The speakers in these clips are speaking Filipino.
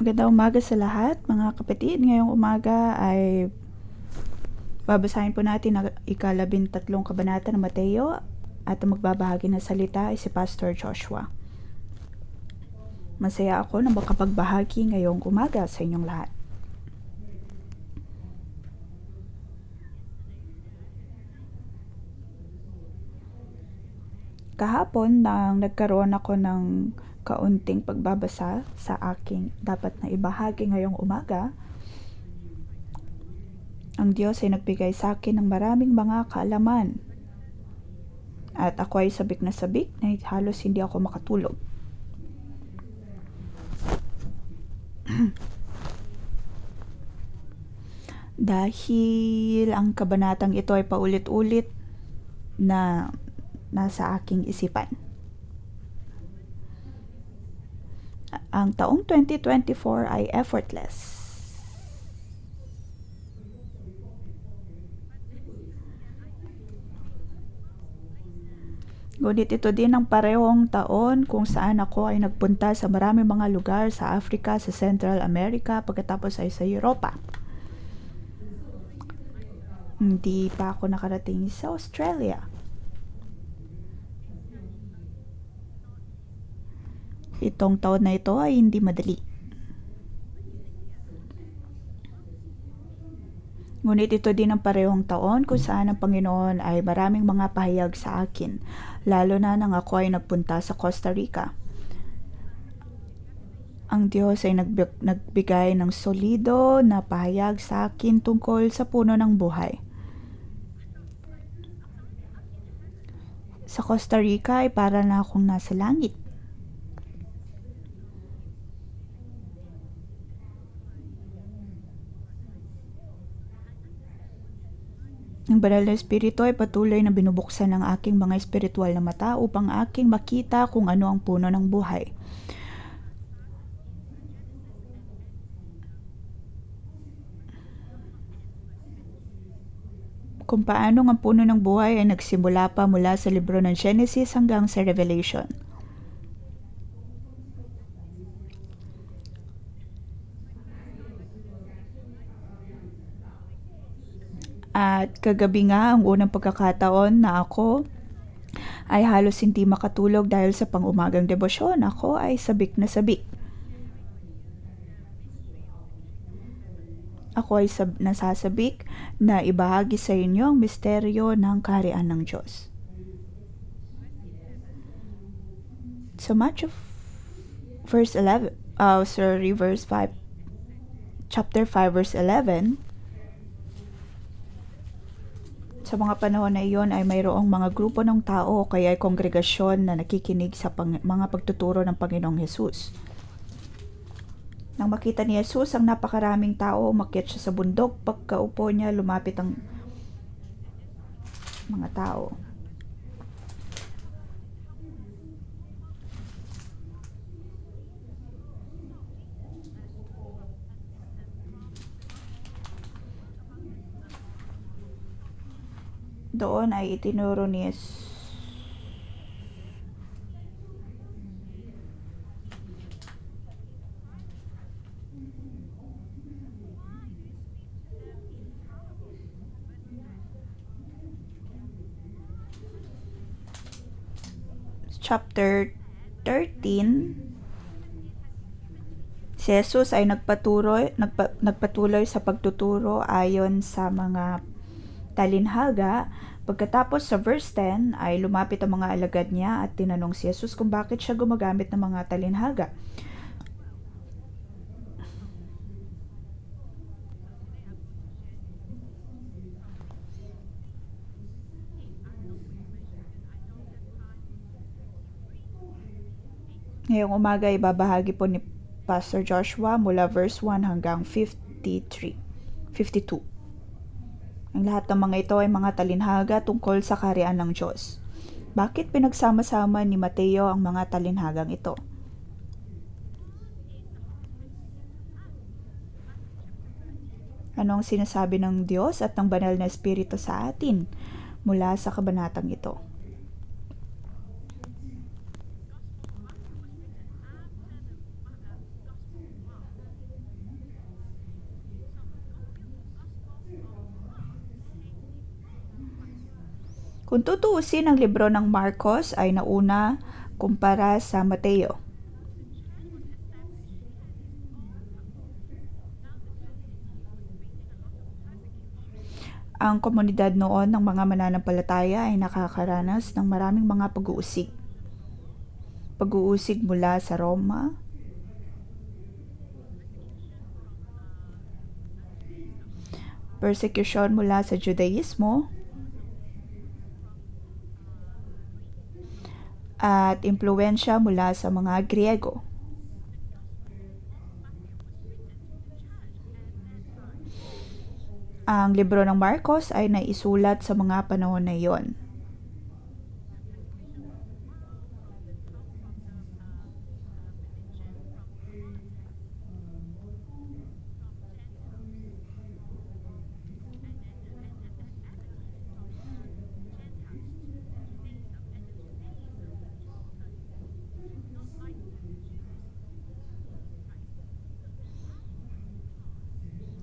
Magandang umaga sa lahat, mga kapatid. Ngayong umaga ay babasahin po natin ang ika-13 kabanata ng Mateo at ang magbabahagi ng salita ay si Pastor Joshua. Masaya ako na makapagbahagi ngayong umaga sa inyong lahat. Kahapon nang nagkaroon ako ng kaunting pagbabasa sa aking dapat na ibahagi ngayong umaga, ang Diyos ay nagbigay sa akin ng maraming mga kaalaman. At ako ay sabik na halos hindi ako makatulog. Dahil ang kabanatang ito ay paulit-ulit na nasa aking isipan. Ang taong 2024 ay effortless. Ngunit ito din ang parehong taon kung saan ako ay nagpunta sa maraming mga lugar sa Africa, sa Central America, pagkatapos ay sa Europa. Hindi pa ako nakarating sa Australia. Itong taon na ito ay hindi madali. Ngunit ito din ang parehong taon kung saan ang Panginoon ay maraming mga pahayag sa akin, lalo na nang ako ay nagpunta sa Costa Rica. Ang Diyos ay nagbigay ng solido na pahayag sa akin tungkol sa puno ng buhay. Sa Costa Rica ay para na akong nasa langit. Ang banal na espiritu ay patuloy na binubuksan ng aking mga espiritual na mata upang aking makita kung ano ang puno ng buhay. Kung paano ang puno ng buhay ay nagsimula pa mula sa libro ng Genesis hanggang sa Revelation. At kagabi nga ang unang pagkakataon na ako ay halos hindi makatulog dahil sa pang-umagang debosyon. Ako ay sabik na sabik. Ako ay nasasabik na ibahagi sa inyo ang misteryo ng kaharian ng Diyos. So much of verse 5, chapter 5, verse 11, sa mga panahon na iyon ay mayroong mga grupo ng tao o kaya ay kongregasyon na nakikinig sa mga pagtuturo ng Panginoong Hesus. Nang makita ni Hesus ang napakaraming tao, umakyat siya sa bundok. Pagkaupo niya, lumapit ang mga tao. Doon ay itinuro ni Hesus chapter 13, si Jesus ay nagpatuloy sa pagtuturo ayon sa mga talinhaga. Pagkatapos sa verse 10 ay lumapit ang mga alagad niya at tinanong si Jesus kung bakit siya gumagamit ng mga talinhaga. Ngayong umaga ay babahagi po ni Pastor Joshua mula verse 1 hanggang 52. Ang lahat ng mga ito ay mga talinhaga tungkol sa kaharian ng Diyos. Bakit pinagsama-sama ni Mateo ang mga talinhagang ito? Ano ang sinasabi ng Diyos at ng banal na Espiritu sa atin mula sa kabanatang ito? Kung tutuusin, ang libro ng Marcos ay nauna kumpara sa Mateo. Ang komunidad noon ng mga mananampalataya ay nakakaranas ng maraming mga pag-uusig. Pag-uusig mula sa Roma, persecution mula sa Judaismo, at impluensya mula sa mga Griego. Ang libro ng Marcos ay naisulat sa mga panahon na iyon.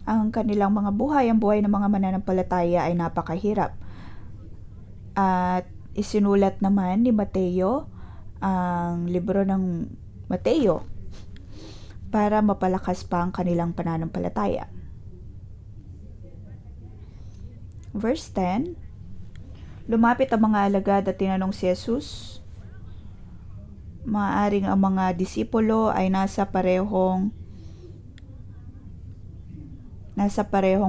Ang kanilang mga buhay, ang buhay ng mga mananampalataya ay napakahirap. At isinulat naman ni Mateo ang libro ng Mateo para mapalakas pa ang kanilang pananampalataya. Verse 10, lumapit ang mga alagad at tinanong si Jesus. Maaaring ang mga disipulo ay nasa parehong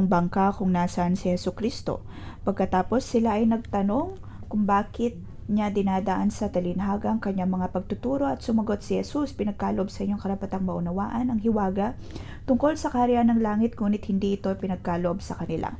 bangka kung nasaan si Jesucristo. Pagkatapos sila ay nagtanong kung bakit niya dinadaan sa talinhaga ang kanyang mga pagtuturo at sumagot si Jesus, pinagkalob sa inyong karapatang maunawaan ang hiwaga tungkol sa kaharian ng langit, ngunit hindi ito pinagkalob sa kanila.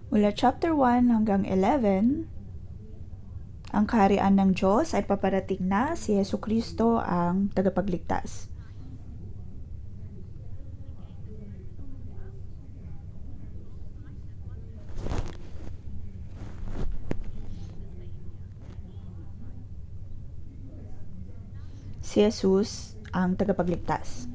Mula chapter 1 hanggang 11, ang kaharian ng Diyos ay paparating na, si Jesucristo ang tagapagligtas. Si Jesus ang tagapagligtas.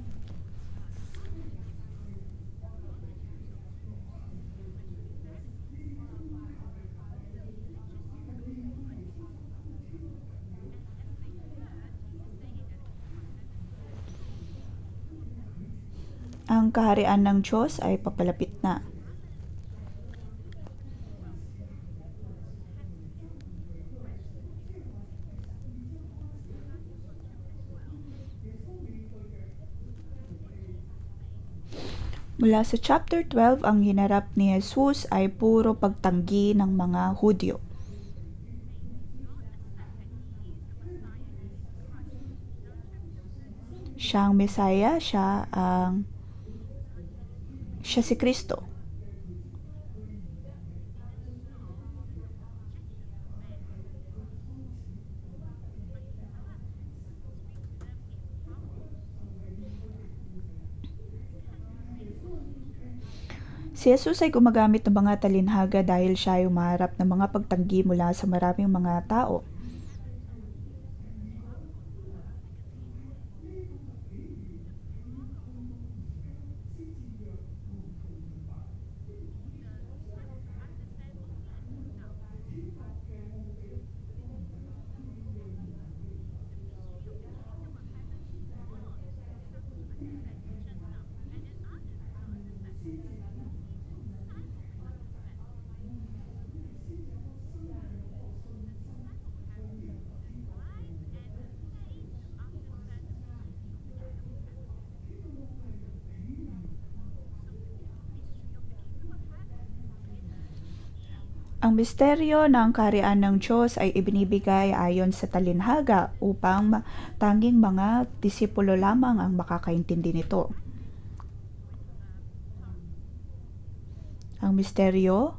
Ang kaharian ng Diyos ay papalapit na. Mula sa chapter 12, ang hinarap ni Jesus ay puro pagtanggi ng mga Hudyo. Siyang Mesaya, siya si Kristo. Si Jesus ay gumagamit ng mga talinhaga dahil siya ay umaharap ng mga pagtanggi mula sa maraming mga tao. Ang misteryo ng kaharian ng Diyos ay ibinibigay ayon sa talinhaga upang tanging mga disipulo lamang ang makakaintindi nito. Ang misteryo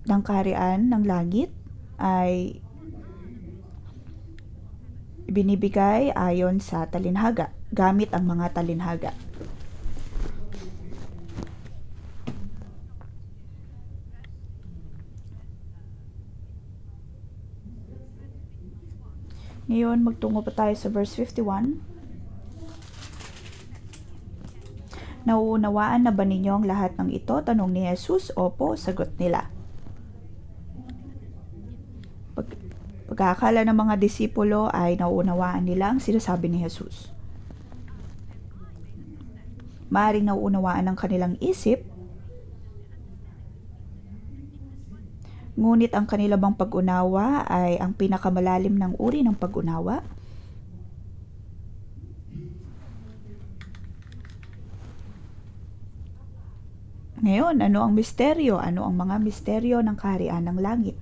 ng kaharian ng langit ay ibinibigay ayon sa talinhaga, gamit ang mga talinhaga. Ngayon, magtungo pa tayo sa verse 51. Nauunawaan na ba ninyo ang lahat ng ito? Tanong ni Jesus. Opo, sagot nila. Pagkakala ng mga disipulo ay nauunawaan nila ang sinasabi ni Jesus. Maaaring nauunawaan ng kanilang isip, ngunit ang kanila bang pag-unawa ay ang pinakamalalim ng uri ng pag-unawa? Ngayon, ano ang misteryo? Ano ang mga misteryo ng kaharian ng langit?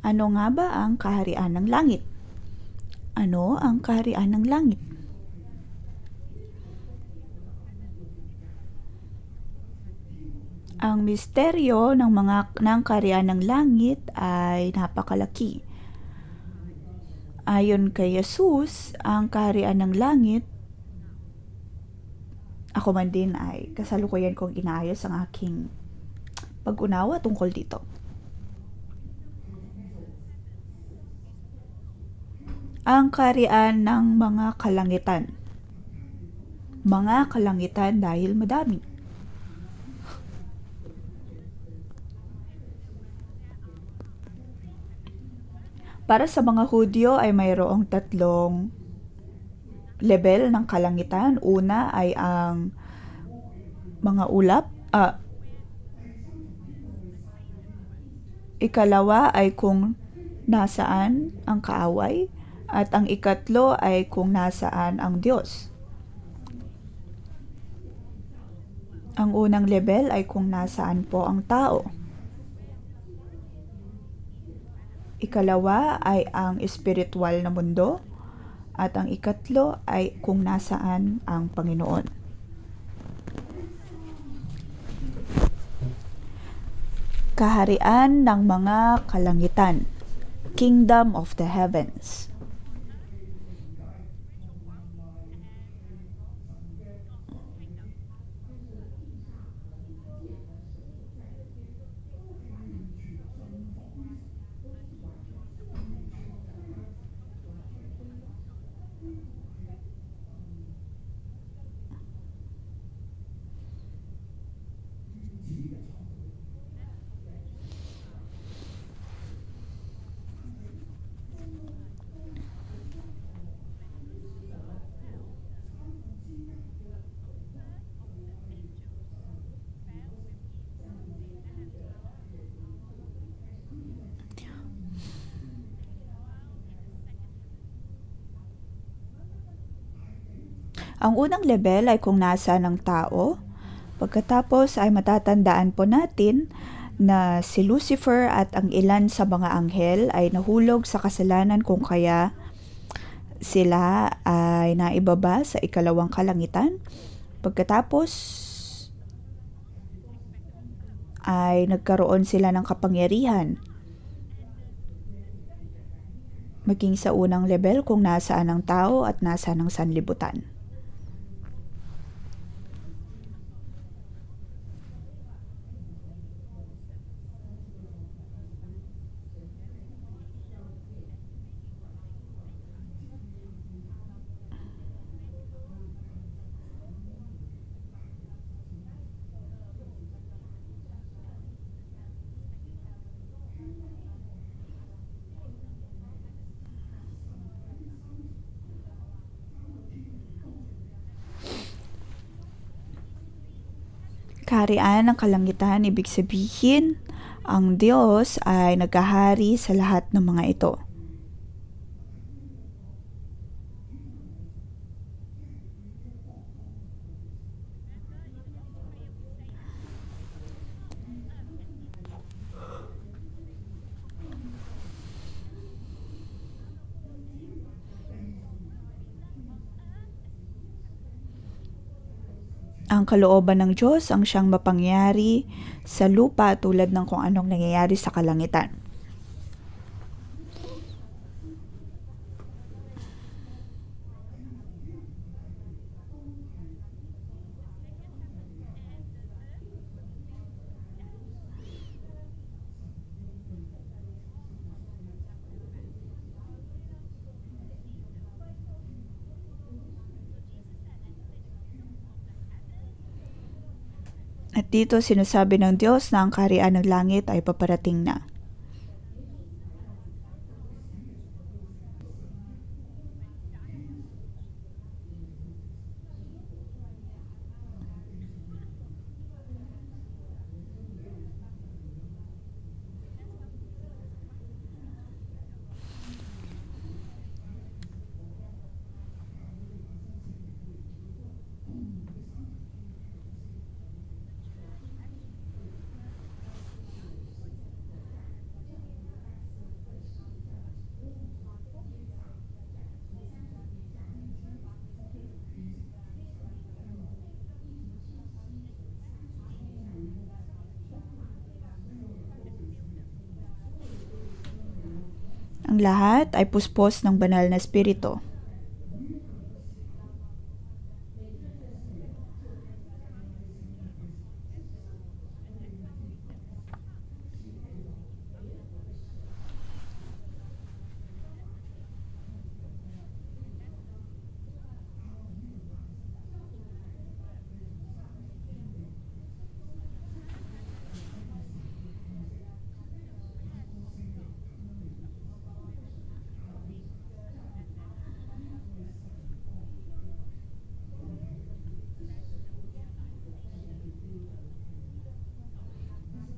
Ano nga ba ang kaharian ng langit? Ano ang kaharian ng langit? Ang misteryo ng kaharian ng langit ay napakalaki. Ayon kay Jesus, ang kaharian ng langit, ako man din ay kasalukuyan kong inaayos ang aking pag-unawa tungkol dito. Ang kaharian ng mga kalangitan. Mga kalangitan dahil madami. Para sa mga Hudyo ay mayroong tatlong level ng kalangitan. Una ay ang mga ulap. Ikalawa ay kung nasaan ang kaaway. At ang ikatlo ay kung nasaan ang Diyos. Ang unang level ay kung nasaan po ang tao. Ikalawa ay ang espiritual na mundo. At ang ikatlo ay kung nasaan ang Panginoon. Kaharian ng mga kalangitan. Kingdom of the Heavens. Ang unang level ay kung nasa ng tao. Pagkatapos ay matatandaan po natin na si Lucifer at ang ilan sa mga anghel ay nahulog sa kasalanan kung kaya sila ay naibaba sa ikalawang kalangitan. Pagkatapos ay nagkaroon sila ng kapangyarihan maging sa unang level kung nasaan ang tao at nasaan ang sanlibutan. Kaharian ng kalangitan, ibig sabihin, ang Diyos ay nagahari sa lahat ng mga ito. Ang kalooban ng Diyos ang siyang mapangyari sa lupa tulad ng kung anong nangyayari sa kalangitan. At dito sinasabi ng Diyos na ang kaharian ng langit ay paparating na. Ang lahat ay puspos ng banal na espiritu.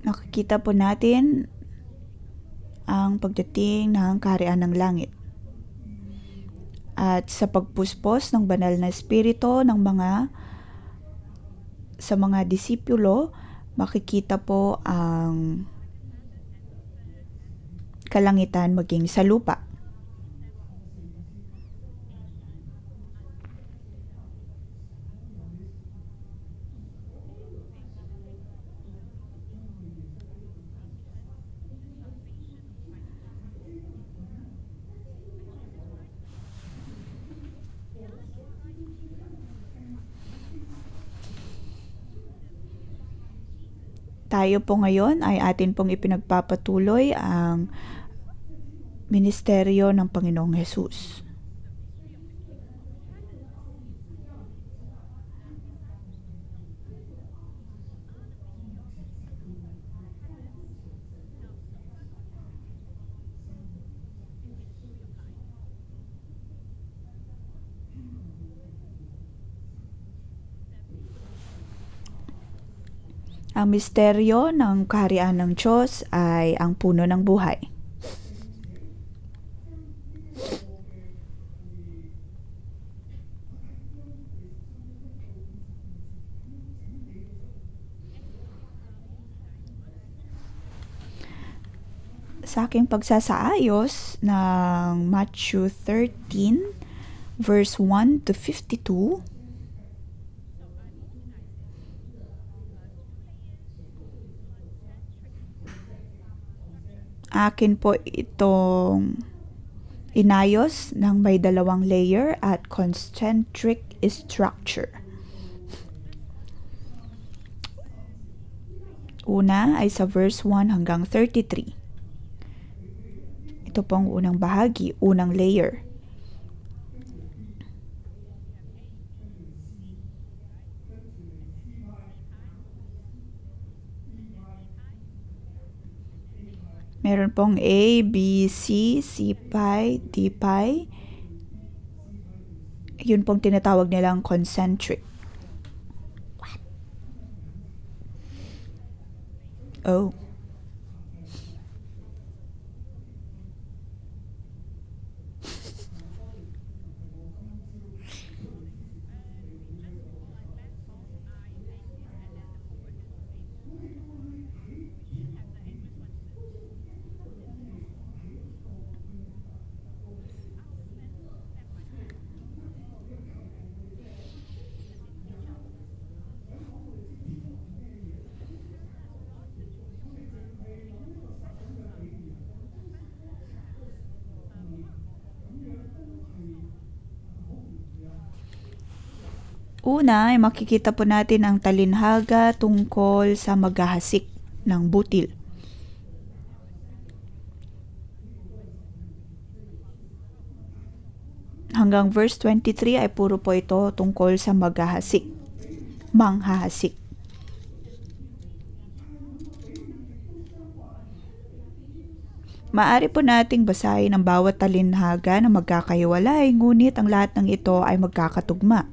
Makikita po natin ang pagdating ng kaharian ng langit. At sa pagpuspos ng banal na espiritu sa mga disipulo, makikita po ang kalangitan maging sa lupa. Tayo po ngayon ay atin pong ipinagpapatuloy ang ministeryo ng Panginoong Hesus. Ang misteryo ng kaharian ng Diyos ay ang puno ng buhay. Sa aking pagsasaayos ng Matthew 13, verse 1 to 52, akin po itong inayos ng may dalawang layer at concentric structure. Una ay sa verse 1 hanggang 33. Ito po ang unang bahagi, unang layer. Meron pong A, B, C, C pi, D pi. Yun pong tinatawag nilang concentric. Oh. Una ay makikita po natin ang talinhaga tungkol sa maghahasik ng butil. Hanggang verse 23 ay puro po ito tungkol sa maghahasik, manghahasik. Maaari po nating basahin ang bawat talinhaga na magkakahiwalay, ngunit ang lahat ng ito ay magkakatugma.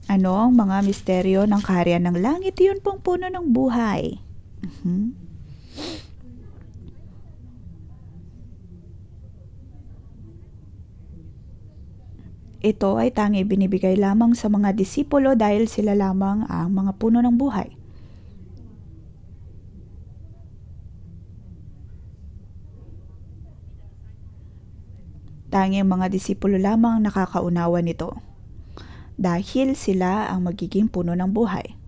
Ano ang mga misteryo ng kaharian ng langit? Yun pong puno ng buhay. Ito ay tangi binibigay lamang sa mga disipulo dahil sila lamang ang mga puno ng buhay. Tangi ang mga disipulo lamang ang nakakaunawa nito dahil sila ang magiging puno ng buhay.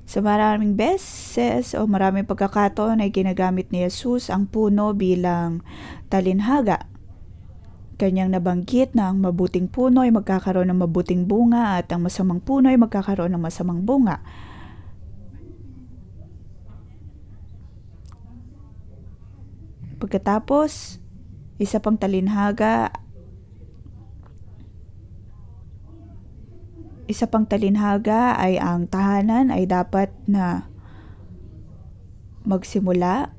Sa maraming beses o maraming pagkakataon ay ginagamit ni Jesus ang puno bilang talinhaga. Kanyang nabanggit na ang mabuting puno ay magkakaroon ng mabuting bunga at ang masamang puno ay magkakaroon ng masamang bunga. Pagkatapos, isa pang talinhaga ay ang tahanan ay dapat na magsimula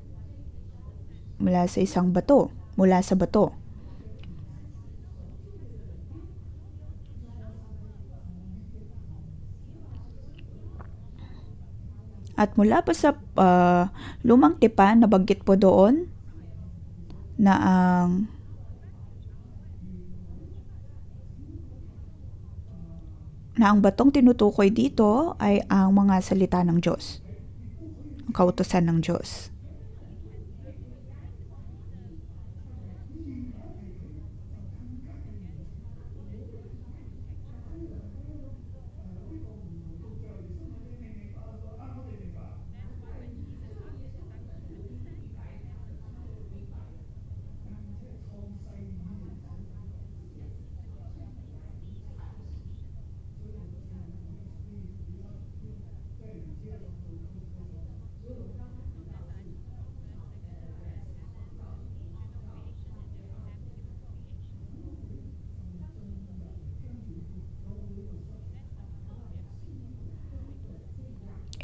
mula sa bato. At mula pa sa lumang tipan, nabanggit po doon na ang batong tinutukoy dito ay ang mga salita ng Diyos, ang kautusan ng Diyos.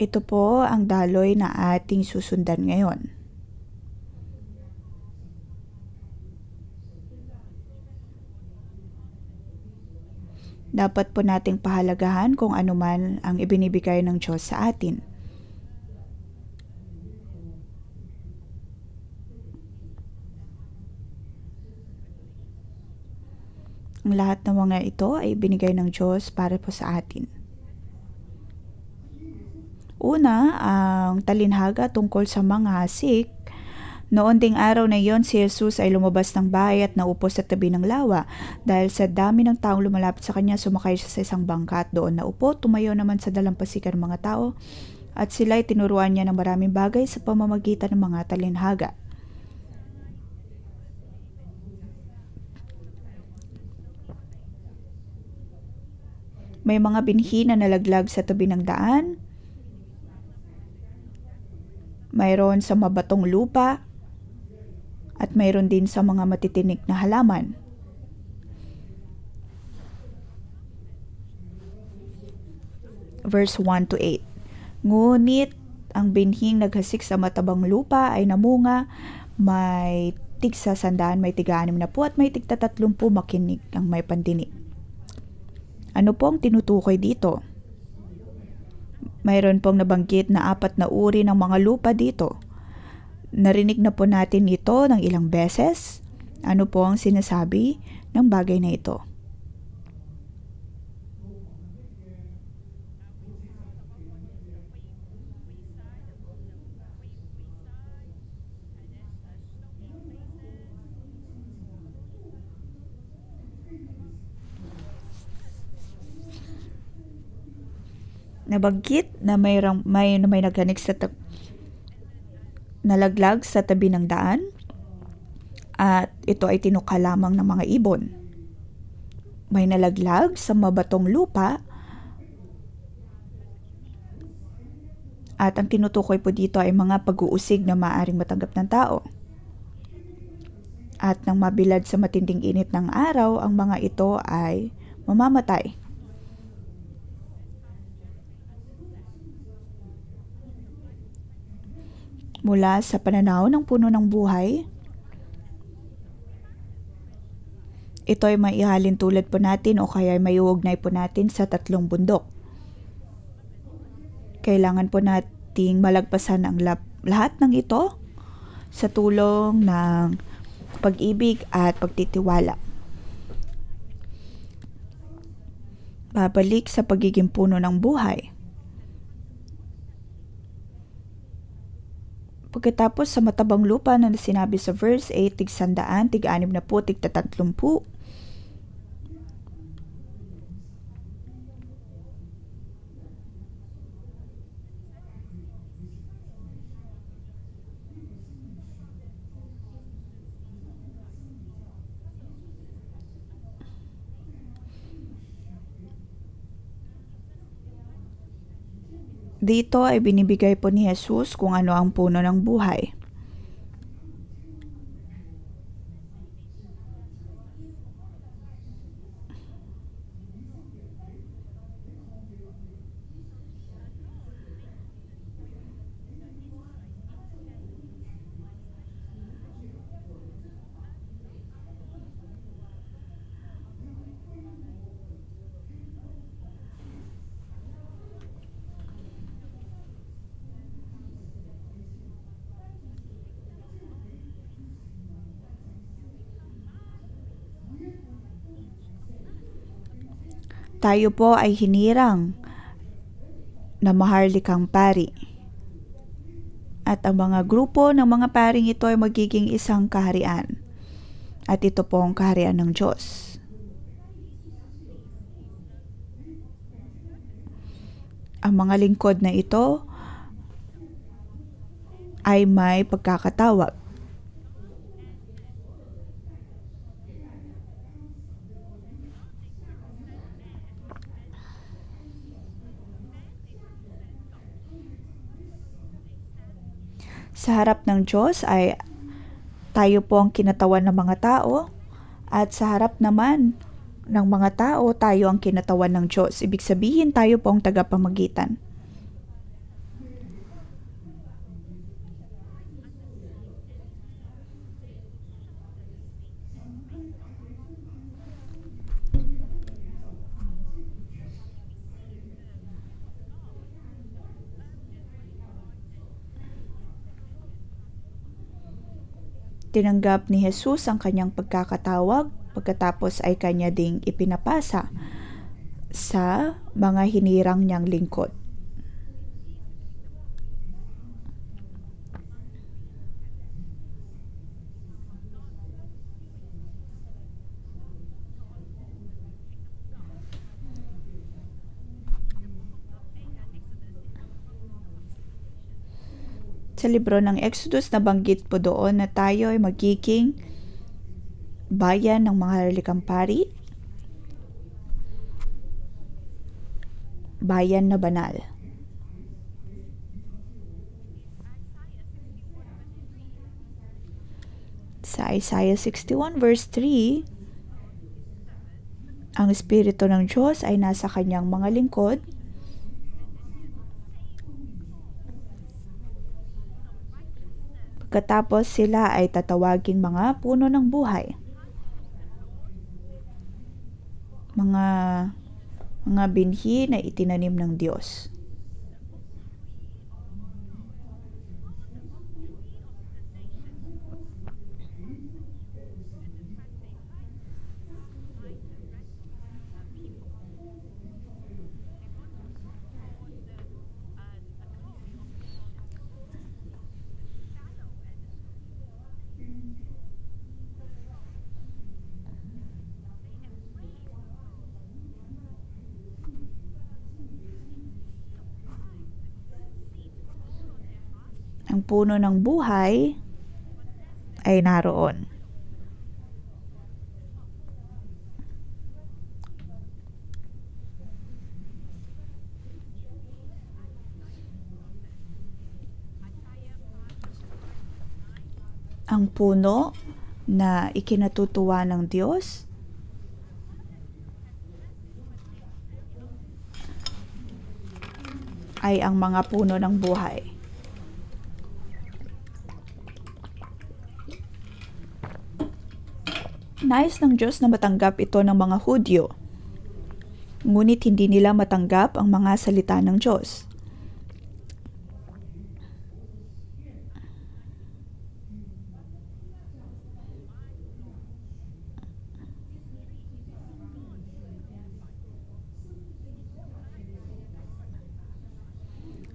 Ito po ang daloy na ating susundan ngayon. Dapat po nating pahalagahan kung ano man ang ibinibigay ng Diyos sa atin. Ang lahat ng mga ito ay binigay ng Diyos para po sa atin. Una, ang talinhaga tungkol sa manghahasik. Noon ding araw na iyon, si Jesus ay lumabas ng bahay at naupo sa tabi ng lawa. Dahil sa dami ng taong lumalapit sa kanya, sumakay siya sa isang bangka at doon naupo. Tumayo naman sa dalampasigan ng mga tao at sila ay tinuruan niya ng maraming bagay sa pamamagitan ng mga talinhaga. May mga binhi na nalaglag sa tabi ng daan. Mayroon sa mabatong lupa at mayroon din sa mga matitinik na halaman. Verse 1 to 8. Ngunit ang binhing naghasik sa matabang lupa ay namunga, may tigsa 100, may tiga-60 at may tigta 30 makinig ang may pandinig. Ano po ang tinutukoy dito? Mayroon pong nabanggit na 4 na uri ng mga lupa dito. Narinig na po natin ito ng ilang beses. Ano po ang sinasabi ng bagay na ito? Nabanggit na may naghanik nalaglag sa tabi ng daan at ito ay tinuka lamang ng mga ibon. May nalaglag sa mabatong lupa at ang tinutukoy po dito ay mga pag-uusig na maaaring matanggap ng tao. At nang mabilad sa matinding init ng araw, ang mga ito ay mamamatay. Mula sa pananaw ng puno ng buhay, ito ay maihalin tulad po natin o kaya may uugnay po natin sa tatlong bundok. Kailangan po nating malagpasan ang lahat ng ito sa tulong ng pag-ibig at pagtitiwala. Babalik sa pagiging puno ng buhay. Pagkatapos sa matabang lupa na sinabi sa verse 8, tig-100, tig-60, tig-30. Dito ay binibigay po ni Jesus kung ano ang puno ng buhay. Tayo po ay hinirang na maharlikang pari. At ang mga grupo ng mga paring ito ay magiging isang kaharian. At ito po ang kaharian ng Diyos. Ang mga lingkod na ito ay may pagkakatawag. Sa harap ng Diyos ay tayo po ang kinatawan ng mga tao at sa harap naman ng mga tao, tayo ang kinatawan ng Diyos. Ibig sabihin tayo po ang tagapamagitan. Tinanggap ni Jesus ang kanyang pagkakatawag, pagkatapos ay kanya ding ipinapasa sa mga hinirang niyang lingkod. Sa libro ng Exodus, nabanggit po doon na tayo ay magiging bayan ng mga harlikang pari, bayan na banal. Sa Isaiah 61 verse 3, ang Espiritu ng Diyos ay nasa kanyang mga lingkod pagkatapos sila ay tatawaging mga puno ng buhay. Mga binhi na itinanim ng Diyos. ang puno ng buhay ay naroon. Ang puno na ikinatutuwa ng Diyos ay ang mga puno ng buhay. Nais ng Diyos na matanggap ito ng mga Hudyo, ngunit hindi nila matanggap ang mga salita ng Diyos.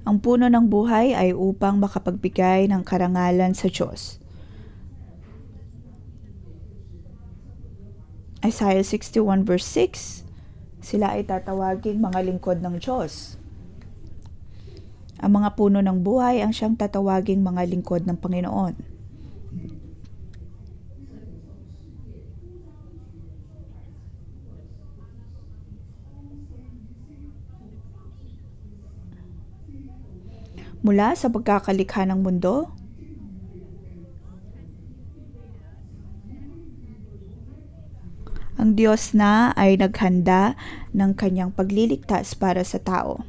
Ang puno ng buhay ay upang makapagbigay ng karangalan sa Diyos. Isaiah 61 verse 6, sila ay tatawaging mga lingkod ng Diyos. Ang mga puno ng buhay ang siyang tatawaging mga lingkod ng Panginoon. Mula sa pagkakalikha ng mundo, ang Diyos na ay naghanda ng kanyang pagliligtas para sa tao.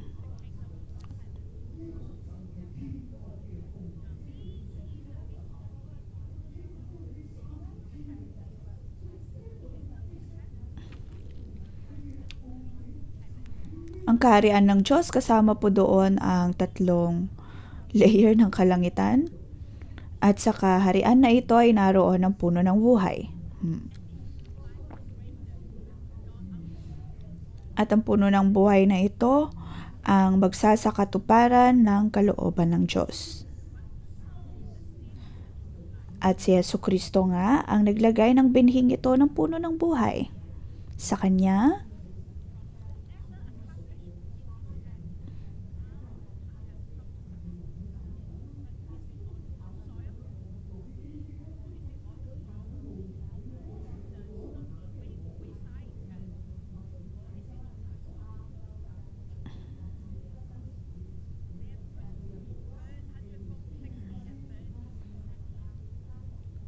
Ang kaharian ng Diyos, kasama po doon ang tatlong layer ng kalangitan, at sa kaharian na ito ay naroon ang puno ng buhay. At ang puno ng buhay na ito ang magsasakatuparan ng kalooban ng Diyos. At si Jesucristo nga ang naglagay ng binhing ito ng puno ng buhay. Sa Kanya,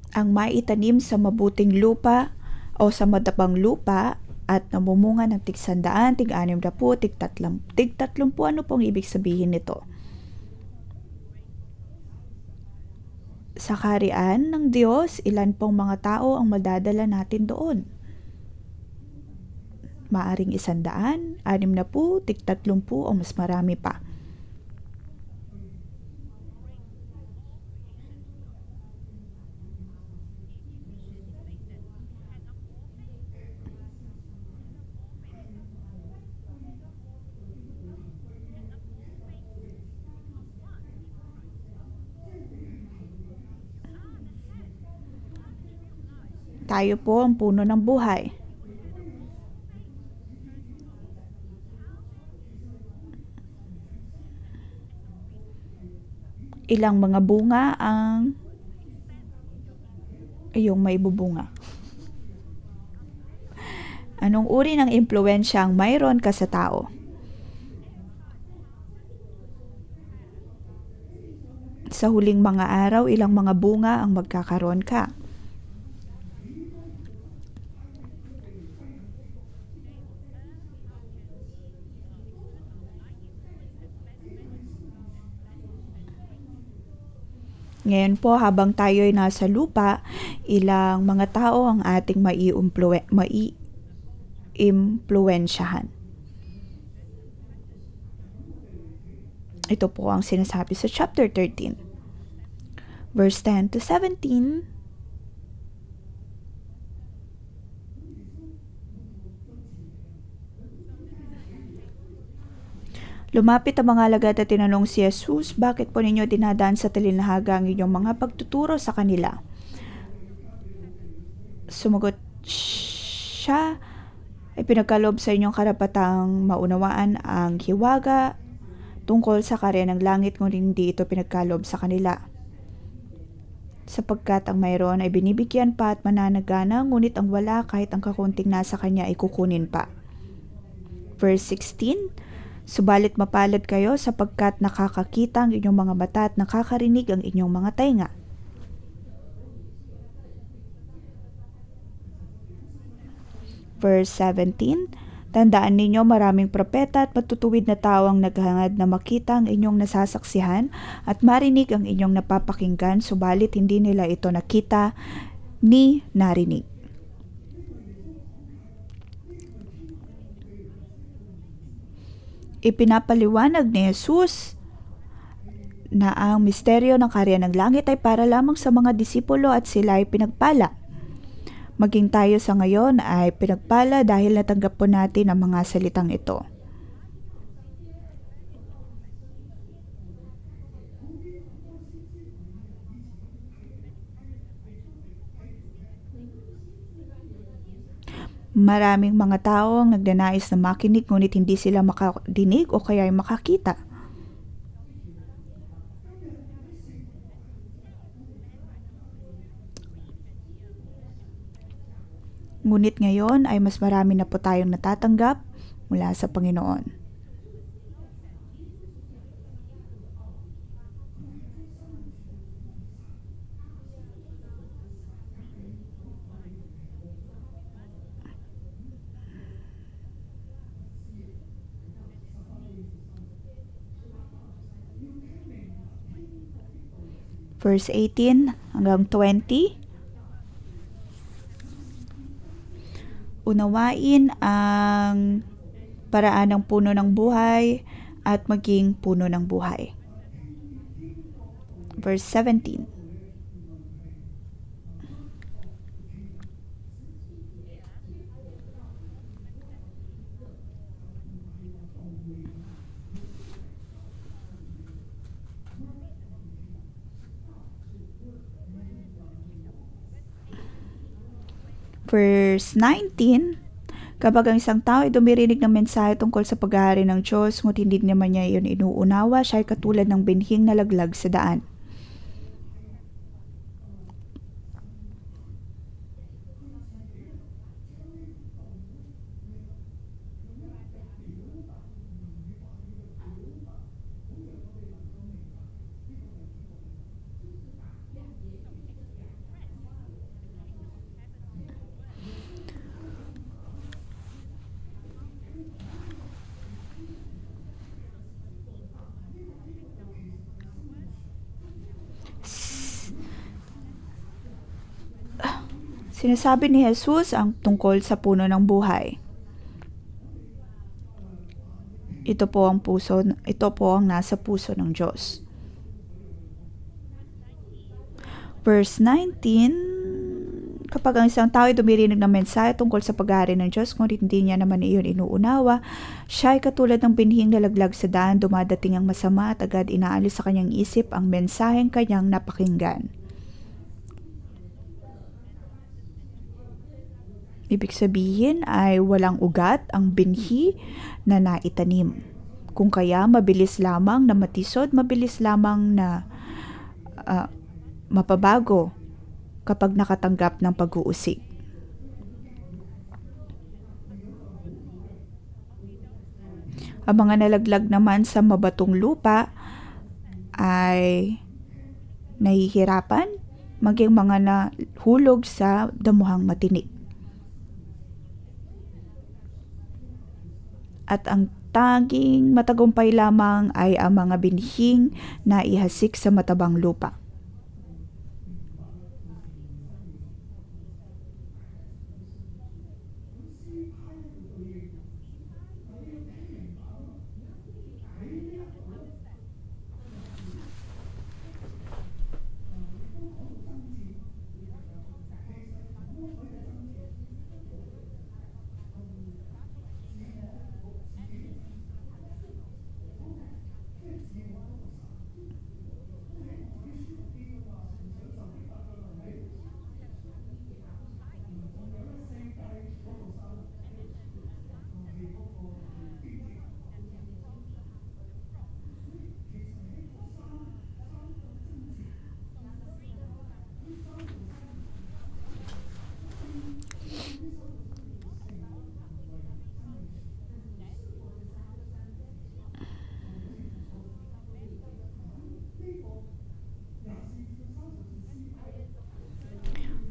ang maitanim sa mabuting lupa o sa matapang lupa at namumunga ng tig-100, tig-60, tig-30, ano pong ibig sabihin nito? Sa kaharian ng Diyos, ilan pong mga tao ang madadala natin doon? Maaring 100, 60, tig-30 o mas marami pa. Tayo po ang puno ng buhay. Ilang mga bunga ang iyong may bubunga? Anong uri ng impluwensya ang mayroon ka sa tao? Sa huling mga araw, ilang mga bunga ang magkakaroon ka? Ngayon po, habang tayo ay nasa lupa, ilang mga tao ang ating maiimpluwensyahan. Ito po ang sinasabi sa chapter 13, verse 10 to 17. Lumapit ang mga alagad at tinanong si Jesus, bakit po ninyo dinadaan sa talinhaga ang inyong mga pagtuturo sa kanila? Sumagot siya, ay pinagkaloob sa inyong karapatang maunawaan ang hiwaga tungkol sa karya ng langit, ngunit hindi ito pinagkaloob sa kanila. sapagkat ang mayroon ay binibigyan pa at mananagana, ngunit ang wala kahit ang kakunting nasa kanya ay kukunin pa. Verse 16, subalit mapalad kayo sapagkat nakakakita ang inyong mga mata at nakakarinig ang inyong mga tainga. Verse 17, tandaan ninyo maraming propeta at matutuwid na tao ang naghangad na makita ang inyong nasasaksihan at marinig ang inyong napapakinggan, subalit hindi nila ito nakita ni narinig. Ipinapaliwanag ni Jesus na ang misteryo ng karya ng langit ay para lamang sa mga disipulo at sila ay pinagpala. Maging tayo sa ngayon ay pinagpala dahil natanggap po natin ang mga salitang ito. Maraming mga tao ang nagnanais na makinig ngunit hindi sila makadinig o kaya ay makakita. Ngunit ngayon ay mas marami na po tayong natatanggap mula sa Panginoon. Verse 18 hanggang 20. Unawain ang paraan ng puno ng buhay at maging puno ng buhay. Verse 17. Verse 19, kapag ang isang tao ay dumirinig ng mensahe tungkol sa pag-aari ng Diyos, ngunit hindi naman niya iyon inuunawa, siya ay katulad ng binhing nalaglag sa daan. Sinasabi ni Jesus ang tungkol sa puno ng buhay. Ito po ang nasa puso ng Diyos. Verse 19, kapag ang isang tao ay dumirinig ng mensahe tungkol sa pag-aari ng Diyos, ngunit hindi niya naman iyon inuunawa, siya ay katulad ng binhing nalaglag sa daan, dumadating ang masama at agad inaalis sa kanyang isip ang mensaheng kanyang napakinggan. Ibig sabihin ay walang ugat ang binhi na naitanim. Kung kaya mabilis lamang na matisod, mabilis lamang na mapabago kapag nakatanggap ng pag-uusig. Ang mga nalaglag naman sa mabatong lupa ay nahihirapan, maging mga nahulog sa damuhang matinik. At ang tanging matagumpay lamang ay ang mga binhing na ihasik sa matabang lupa.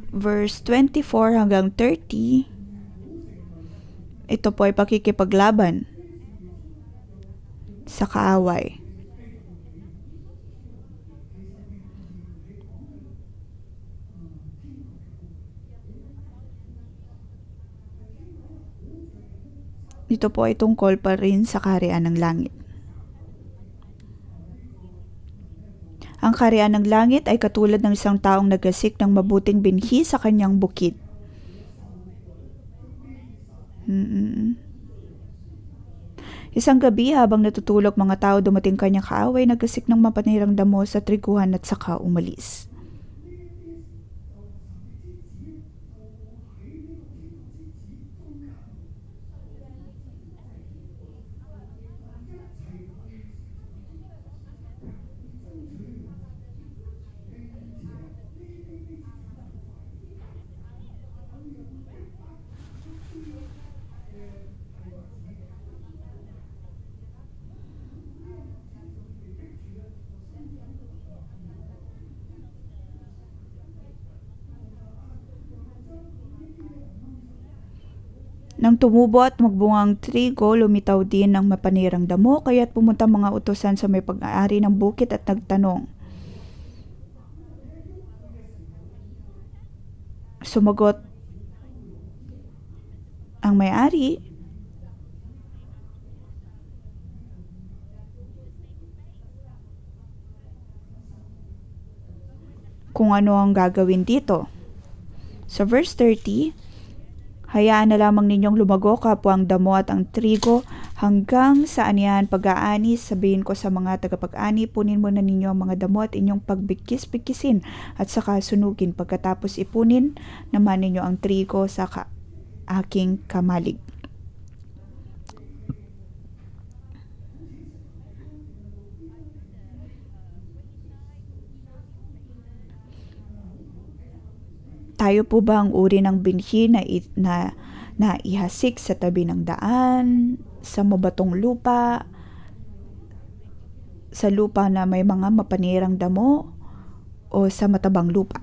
verse 24 hanggang 30, ito po ay pakikipaglaban sa kaaway. Ito po ay tungkol pa rin sa kaharian ng langit. Ang kaharian ng langit ay katulad ng isang taong nagasik ng mabuting binhi sa kanyang bukid. Isang gabi habang natutulog mga tao, dumating kanyang kaaway, nagasik ng mapanirang damo sa triguhan at saka umalis. Nang tumubo at magbungang trigo, lumitaw din ang mapanirang damo, kaya't pumunta mga utosan sa may pag-aari ng bukid at nagtanong. Sumagot ang may-ari, kung ano ang gagawin dito. Sa verse 30, hayaan na lamang ninyong lumago kapwa ang damo at ang trigo hanggang sa anihan pag-aani. Sabihin ko sa mga tagapag-ani, punin muna ninyo ang mga damo at inyong pagbigkis-bigkisin at saka sunugin. Pagkatapos ipunin naman ninyo ang trigo sa aking kamalig. Tayo po ba ang uri ng binhi na ihasik sa tabi ng daan, sa mabatong lupa, sa lupa na may mga mapanirang damo, o sa matabang lupa?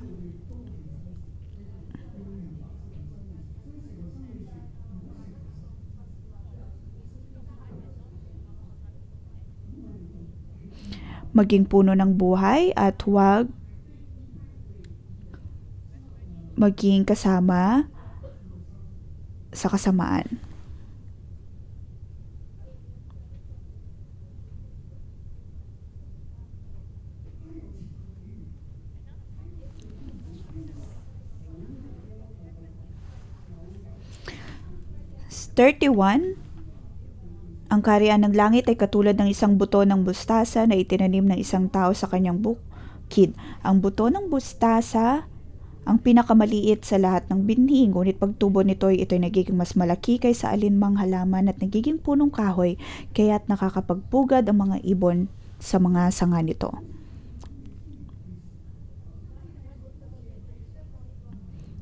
Maging puno ng buhay at huwag maging kasama sa kasamaan. Verse 31, ang kaharian ng langit ay katulad ng isang buto ng mustasa na itinanim ng isang tao sa kanyang bukid. Ang buto ng mustasa ang pinakamaliit sa lahat ng binhi, ngunit pagtubo ito'y nagiging mas malaki kaysa alinmang halaman at nagiging punong kahoy, kaya't nakakapagpugad ang mga ibon sa mga sanga nito.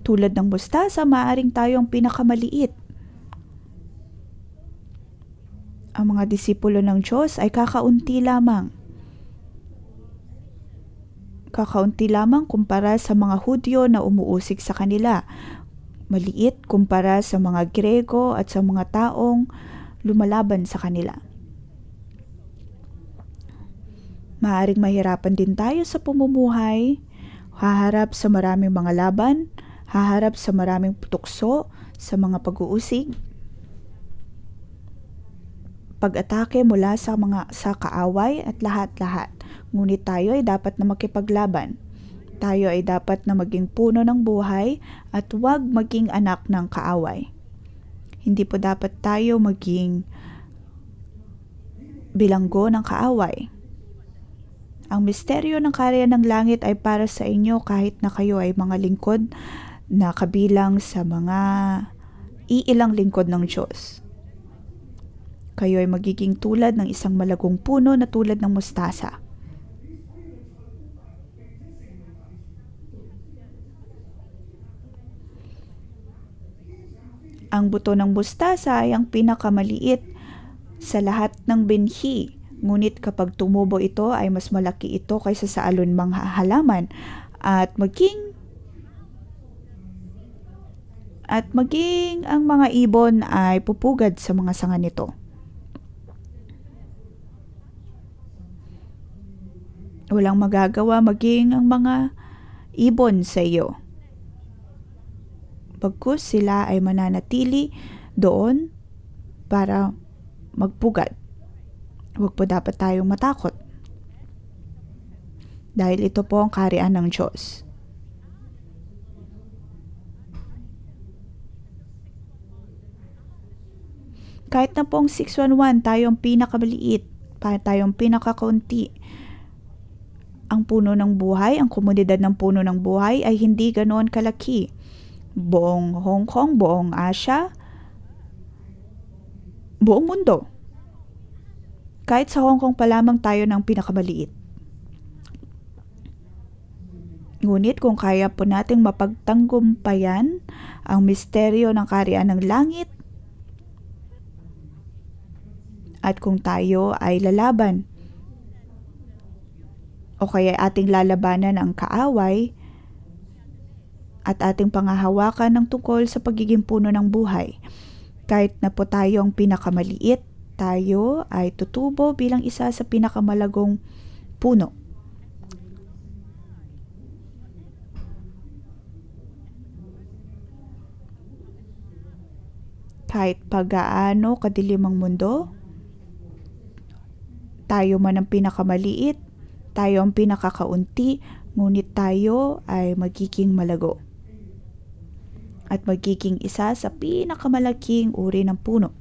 Tulad ng mustasa, maaaring tayo ang pinakamaliit. Ang mga disipulo ng Diyos ay kakaunti lamang kumpara sa mga Hudyo na umuusig sa kanila. Maliit kumpara sa mga Grego at sa mga taong lumalaban sa kanila. Maaaring mahirapan din tayo sa pamumuhay, haharap sa maraming mga laban, haharap sa maraming tukso, sa mga pag-uusig, pag-atake mula sa kaaway at lahat-lahat. Ngunit tayo ay dapat na makipaglaban. Tayo ay dapat na maging puno ng buhay at huwag maging anak ng kaaway. Hindi po dapat tayo maging bilanggo ng kaaway. Ang misteryo ng kaharian ng langit ay para sa inyo kahit na kayo ay mga lingkod na kabilang sa mga iilang lingkod ng Diyos. Kayo ay magiging tulad ng isang malagong puno na tulad ng mustasa. Ang buto ng mustasa ay ang pinakamaliit sa lahat ng binhi, ngunit kapag tumubo ito ay mas malaki ito kaysa sa alunmang halaman at maging at maging ang mga ibon ay pupugad sa mga sanga nito. Walang magagawa maging ang mga ibon sa iyo. Bagkus sila ay mananatili doon para magpugad. Huwag po dapat tayong matakot. Dahil ito po ang kaharian ng Diyos. Kahit na pong 611, tayong pinakamaliit, tayong pinakakaunti, ang puno ng buhay, ang komunidad ng puno ng buhay ay hindi ganoon kalaki. Buong Hong Kong, buong Asia, buong mundo. Kahit sa Hong Kong pa lamang tayo ng pinakamaliit. Ngunit kung kaya po nating mapagtanggumpayan ang misteryo ng kaharian ng langit, at kung tayo ay lalaban o kaya ating lalabanan ang kaaway at ating pangahawakan ng tungkol sa pagiging puno ng buhay, kahit na po tayo ang pinakamaliit, tayo ay tutubo bilang isa sa pinakamalagong puno. Kahit pagaano kadilim ang mundo, tayo man ang pinakamaliit, tayo ang pinakakaunti, ngunit tayo ay magiging malago. At magiging isa sa pinakamalaking uri ng puno.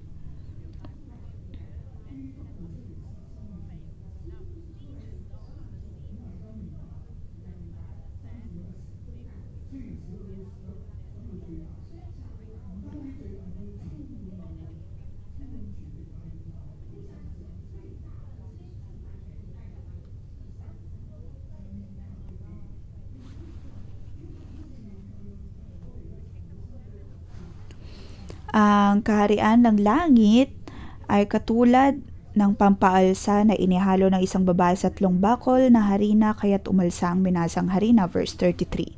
Ang kaharian ng langit ay katulad ng pampaalsa na inihalo ng isang babae sa 3 bakol na harina kaya't umalsa ang minasang harina, verse 33.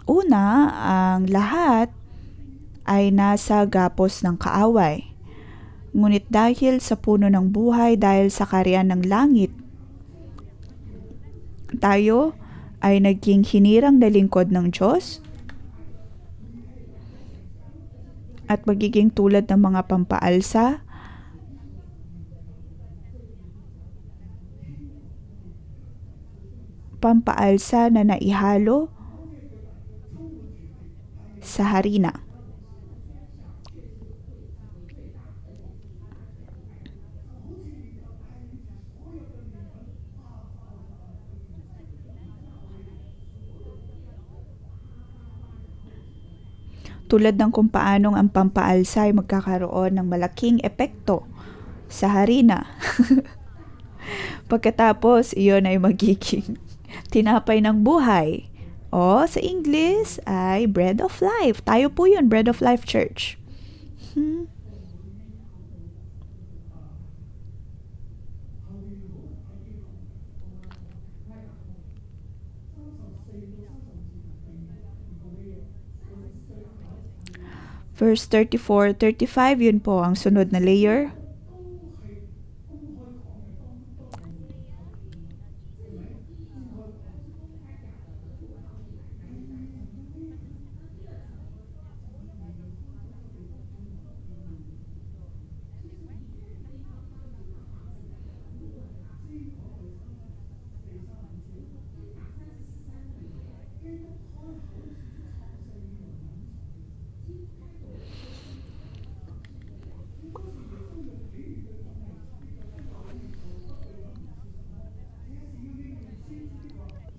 Una, ang lahat ay nasa gapos ng kaaway. Ngunit dahil sa puno ng buhay, dahil sa kaharian ng langit, tayo ay naging hinirang na lingkod ng Diyos at magiging tulad ng mga pampaalsa na naihalo sa harina. Tulad ng kung paanong ang pampaalsa ay magkakaroon ng malaking epekto sa harina. Pagkatapos, iyon ay magiging tinapay ng buhay. O sa English ay Bread of Life. Tayo po yun, Bread of Life Church. Verse 34, 35, yun po ang sunod na layer.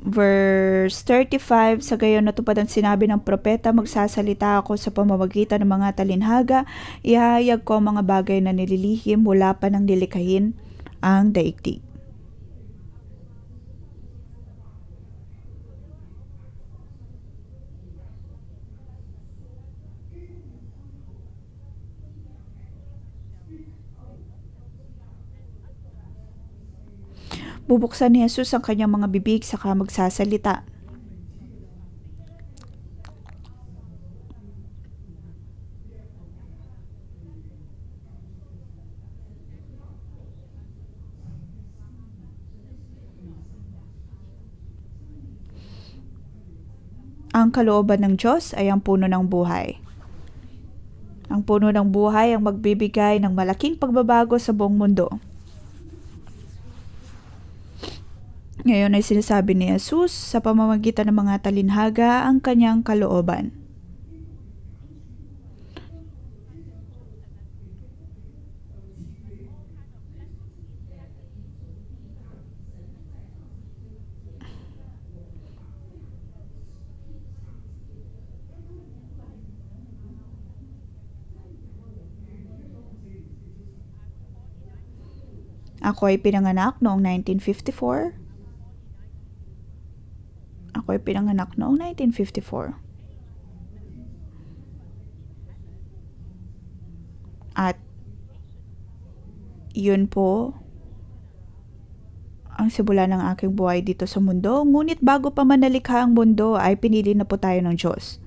Verse 35, sa gayon natupad ang sinabi ng propeta, magsasalita ako sa pamamagitan ng mga talinhaga, ihahayag ko ang mga bagay na nililihim mula pa nang nilikhain ang daigdig. Bubuksan ni Jesus ang kanyang mga bibig saka magsasalita. Ang kalooban ng Diyos ay ang puno ng buhay. Ang puno ng buhay ang magbibigay ng malaking pagbabago sa buong mundo. Ngayon ay sinasabi ni Jesus sa pamamagitan ng mga talinhaga ang kanyang kalooban. Ako ay pinanganak noong 1954. Ako ay pinanganak noong 1954. At yun po ang simula ng aking buhay dito sa mundo. Ngunit bago pa man nalikha ang mundo ay pinili na po tayo ng Diyos.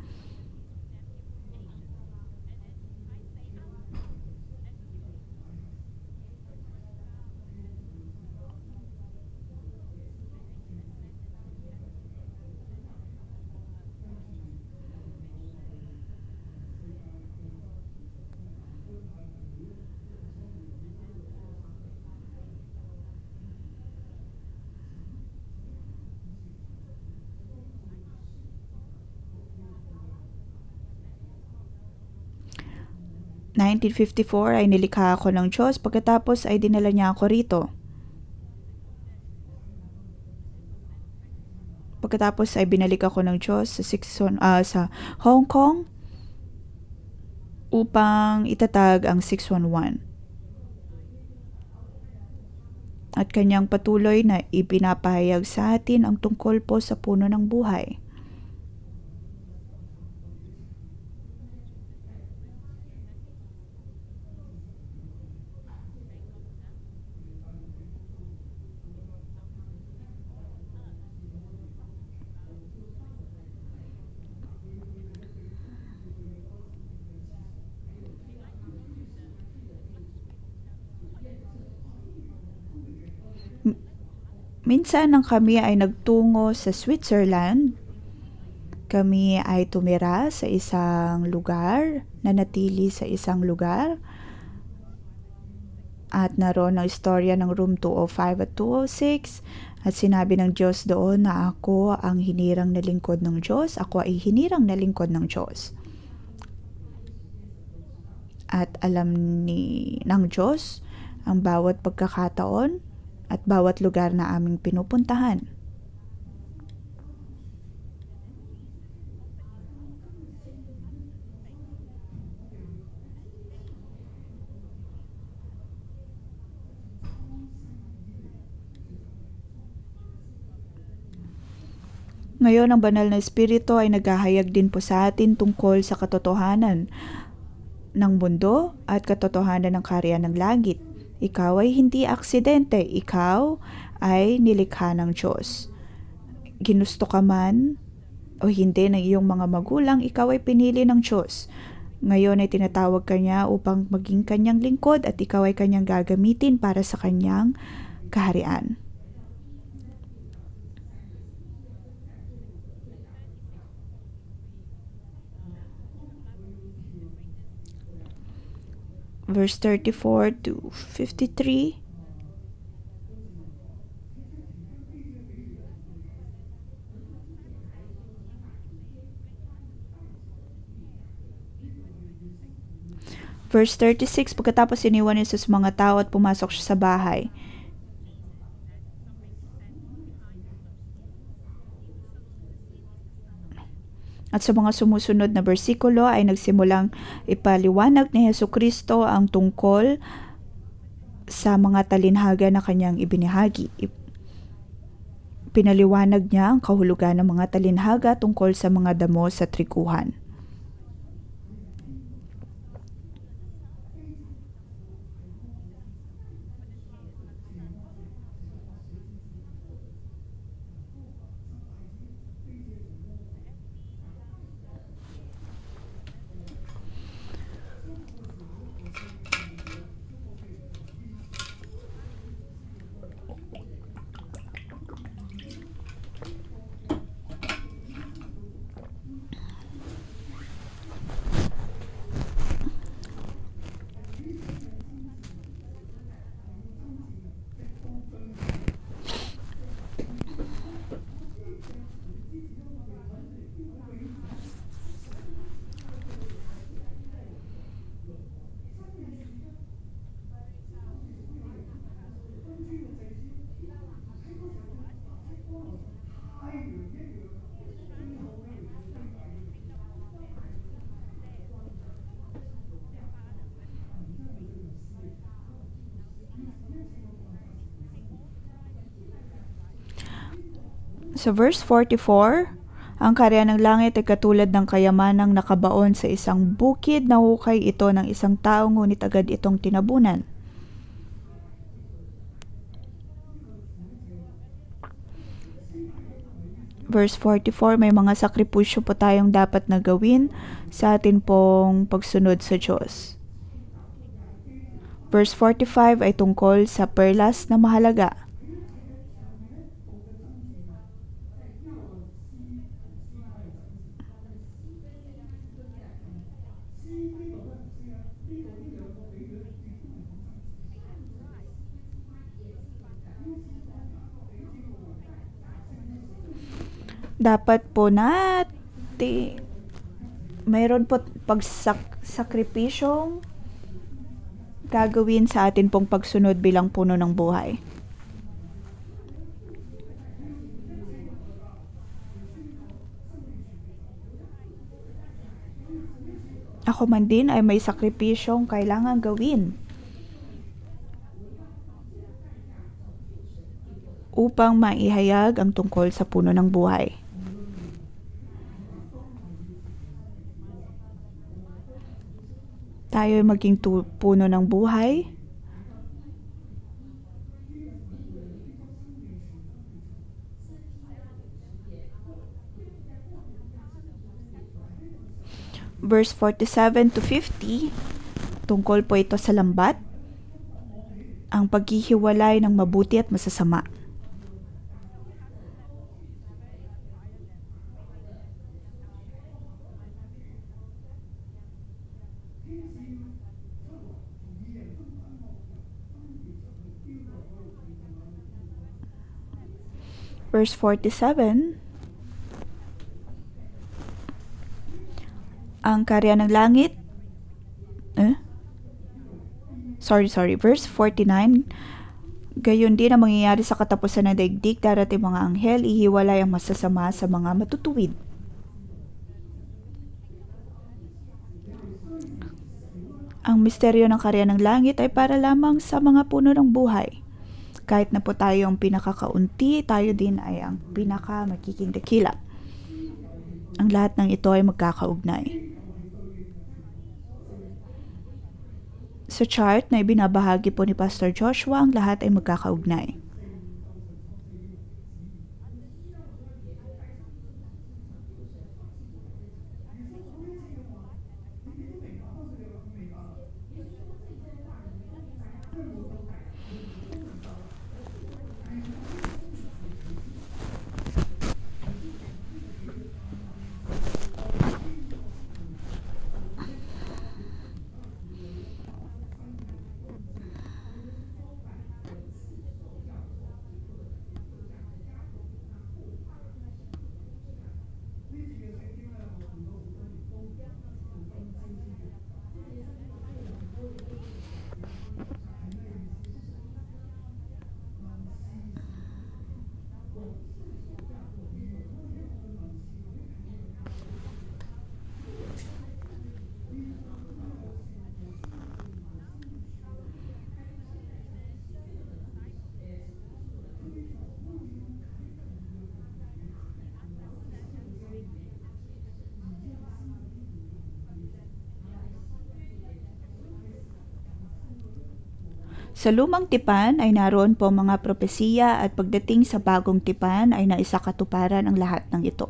Noong 1954 ay nilikha ako ng Diyos, pagkatapos ay dinala niya ako rito. Pagkatapos ay binalik ako ng Diyos sa Hong Kong upang itatag ang 611. At kanyang patuloy na ipinapahayag sa atin ang tungkol po sa puno ng buhay. Minsan nang kami ay nagtungo sa Switzerland, kami ay tumira sa isang lugar, nanatili sa isang lugar, at naroon ang istorya ng room 205 at 206, at sinabi ng Diyos doon na ako ang hinirang na lingkod ng Diyos, ako ay hinirang na lingkod ng Diyos. At alam ng Diyos ang bawat pagkakataon at bawat lugar na aming pinupuntahan. Ngayon, ang banal na Espiritu ay naghahayag din po sa atin tungkol sa katotohanan ng mundo at katotohanan ng kaharian ng langit. Ikaw ay hindi aksidente, ikaw ay nilikha ng Diyos. Ginusto ka man o hindi ng iyong mga magulang, ikaw ay pinili ng Diyos. Ngayon ay tinatawag ka niya upang maging kanyang lingkod at ikaw ay kanyang gagamitin para sa kanyang kaharian. Verse 34 to 53. Verse 36, pagkatapos iniwan ni Jesus mga tao at pumasok siya sa bahay. At sa mga sumusunod na bersikulo ay nagsimulang ipaliwanag ni Hesukristo ang tungkol sa mga talinhaga na kanyang ibinahagi. Pinaliwanag niya ang kahulugan ng mga talinhaga tungkol sa mga damo sa trikuhan. Sa verse 44, ang karya ng langit ay katulad ng kayamanang nakabaon sa isang bukid na hukay ito ng isang tao ngunit agad itong tinabunan. Verse 44, may mga sakripisyo po tayong dapat na gawin sa atin pong pagsunod sa Diyos. Verse 45 ay tungkol sa perlas na mahalaga. Dapat po mayroon po pagsakripisyong gagawin sa atin pong pagsunod bilang puno ng buhay. Ako man din ay may sakripisyong kailangan gawin upang maihayag ang tungkol sa puno ng buhay. Tayo ay maging puno ng buhay. Verse 47 to 50, tungkol po ito sa lambat, ang paghihiwalay ng mabuti at masasama. Verse 47, ang karya ng langit, verse 49, gayon din ang mangyayari sa katapusan ng daigdig, darating mga anghel, ihiwalay ang masasama sa mga matutuwid. Ang misteryo ng karya ng langit ay para lamang sa mga puno ng buhay. Kahit na po tayo ang pinakakaunti, tayo din ay ang magiging dakila. Ang lahat ng ito ay magkakaugnay. Sa chart na ibinabahagi po ni Pastor Joshua, ang lahat ay magkakaugnay. Sa lumang tipan ay naroon po mga propesiya at pagdating sa bagong tipan ay naisakatuparan ang lahat ng ito.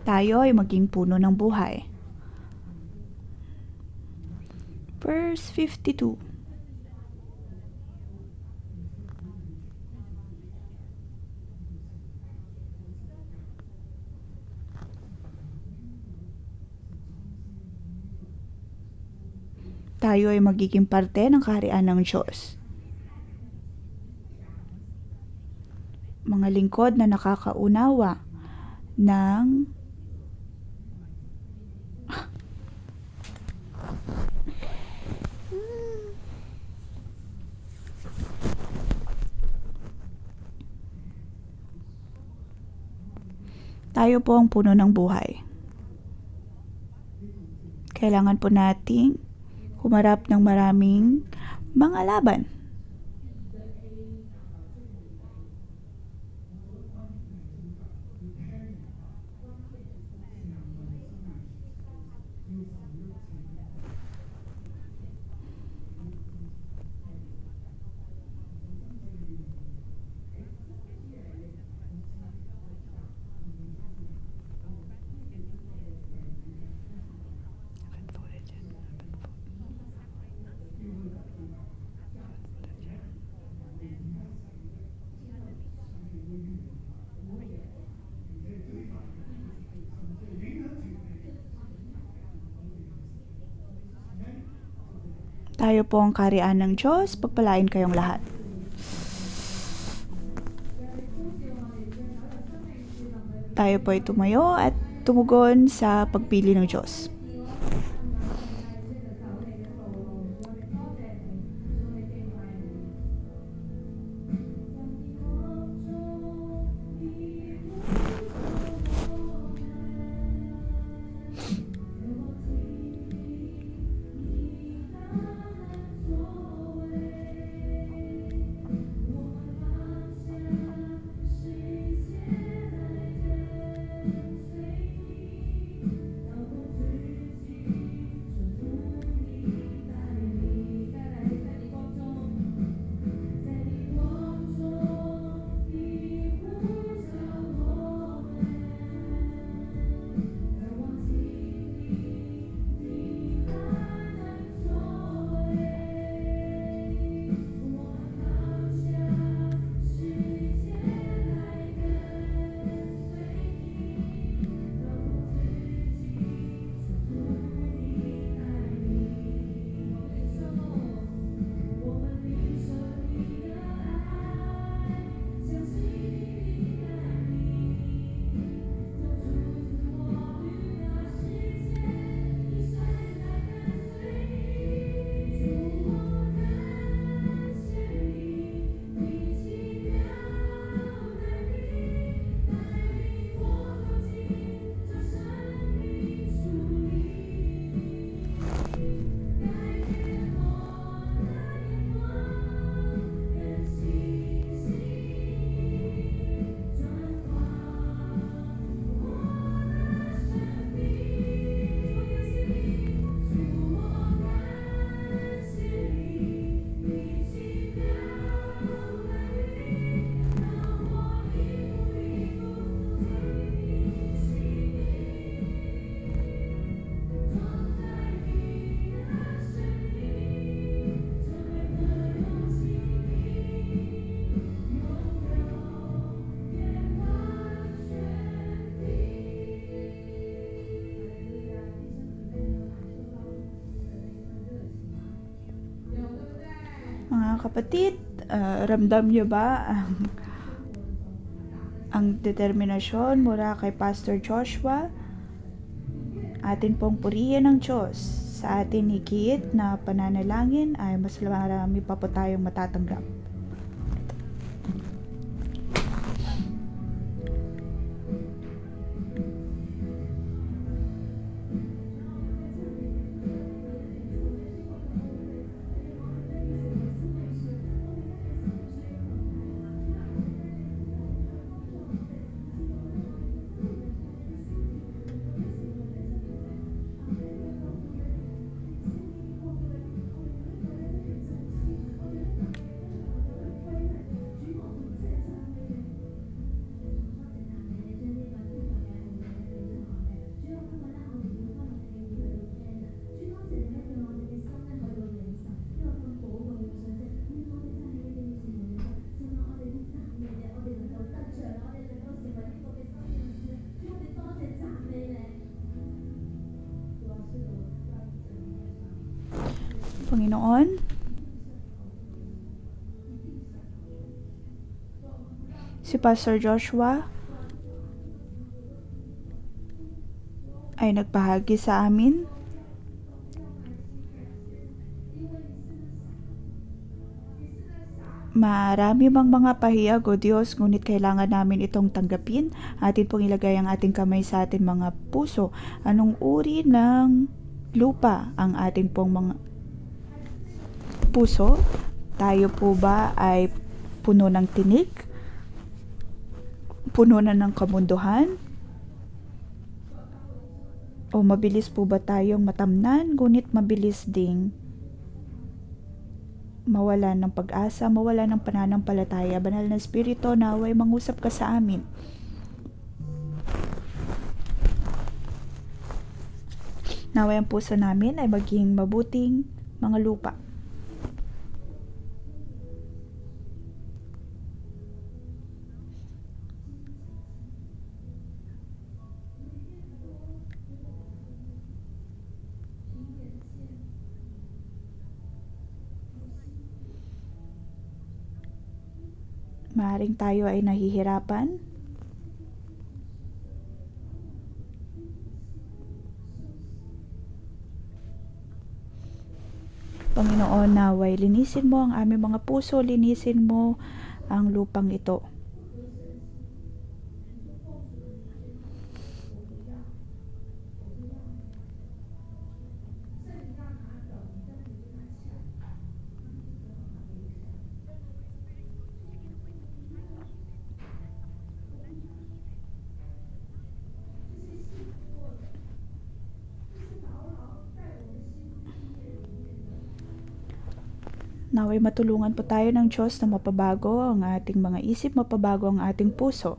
Tayo ay maging puno ng buhay. Verse 52. Tayo ay magiging parte ng kaharian ng Diyos. Mga lingkod na nakakaunawa ng Tayo po ang puno ng buhay. Kailangan po nating humarap ng maraming mga laban. Tayo po ang kaharian ng Diyos, pagpalain kayong lahat. Tayo po ay tumayo at tumugon sa pagpili ng Diyos. Mga kapatid, ramdam niyo ba ang determinasyon mula kay Pastor Joshua? Atin pong purihin ng Diyos. Sa atin higit na pananalangin ay mas marami pa po tayong matatanggap. Panginoon, si Pastor Joshua ay nagbahagi sa amin Marami mang mga pahiyag o Diyos, ngunit kailangan namin itong tanggapin. Atin pong ilagay ang ating kamay sa ating mga puso. Anong uri ng lupa ang ating pong mga puso? Tayo po ba ay puno ng tinik? Puno na ng kamunduhan? O mabilis po ba tayong matamnan, ngunit mabilis ding mawala ng pag-asa, mawala ng pananampalataya? Banal na Espiritu, naway mangusap ka sa amin. Naway ang puso namin ay maging mabuting mga lupa. Maaaring tayo ay nahihirapan. Panginoon, naway linisin mo ang aming mga puso, linisin mo ang lupang ito. Naway matulungan po tayo ng Diyos na mapabago ang ating mga isip, mapabago ang ating puso.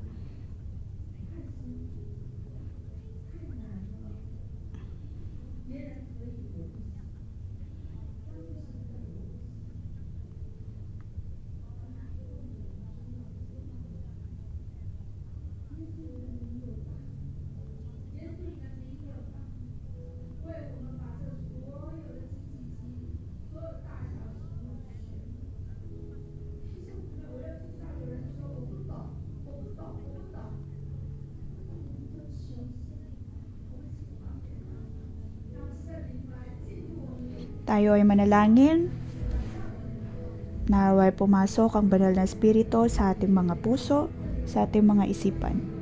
Tayo ay manalangin. Naway pumasok ang banal na Espiritu sa ating mga puso, sa ating mga isipan.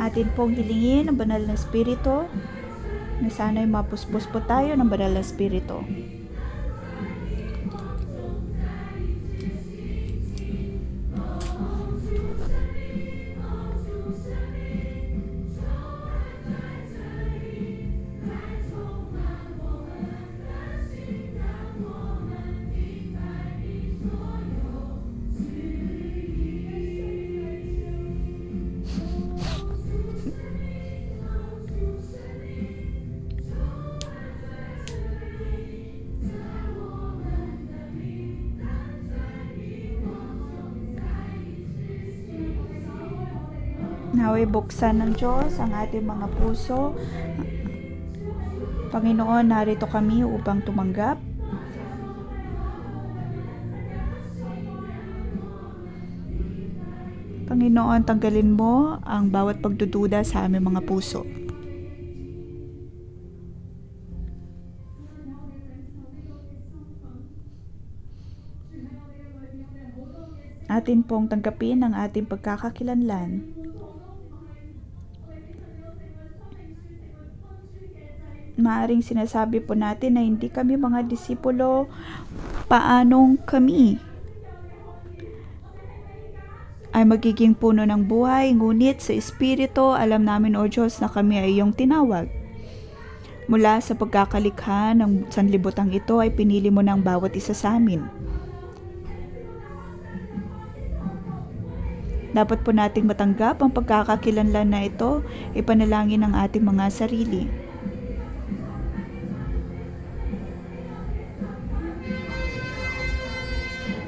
Atin pong hilingin ang banal na Espiritu na sana'y mapuspos po tayo ng banal na Espiritu. Naway buksan ng Diyos ang ating mga puso. Panginoon, narito kami upang tumanggap. Panginoon, tanggalin mo ang bawat pagdududa sa aming mga puso. Atin pong tanggapin ang ating pagkakakilanlan. Maaring sinasabi po natin na hindi kami mga disipulo, paanong kami ay magiging puno ng buhay, ngunit sa Espiritu, alam namin, O Diyos, na kami ay iyong tinawag. Mula sa pagkakalikha ng sanlibutan ito ay pinili mo ng bawat isa sa amin. Dapat po nating matanggap ang pagkakakilanlan na ito, ipanalangin ang ating mga sarili.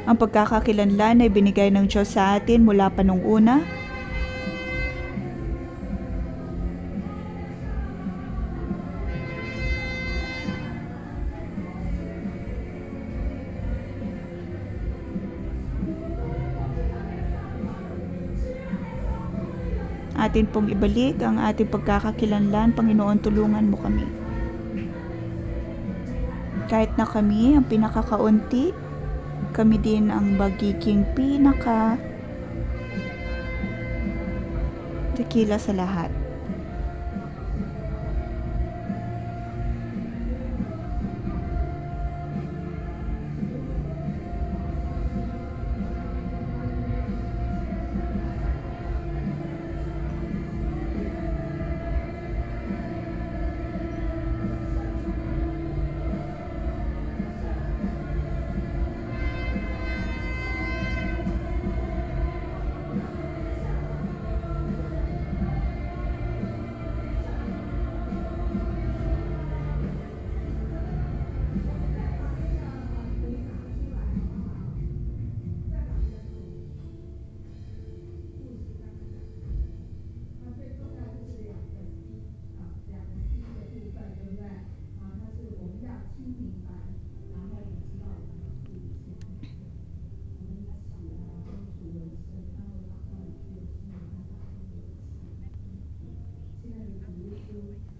Ang pagkakakilanlan ay binigay ng Diyos sa atin mula pa nung una. Atin pong ibalik ang ating pagkakakilanlan. Panginoon, tulungan mo kami. Kahit na kami ang pinakakaunti, kami din ang magiging dakila sa lahat.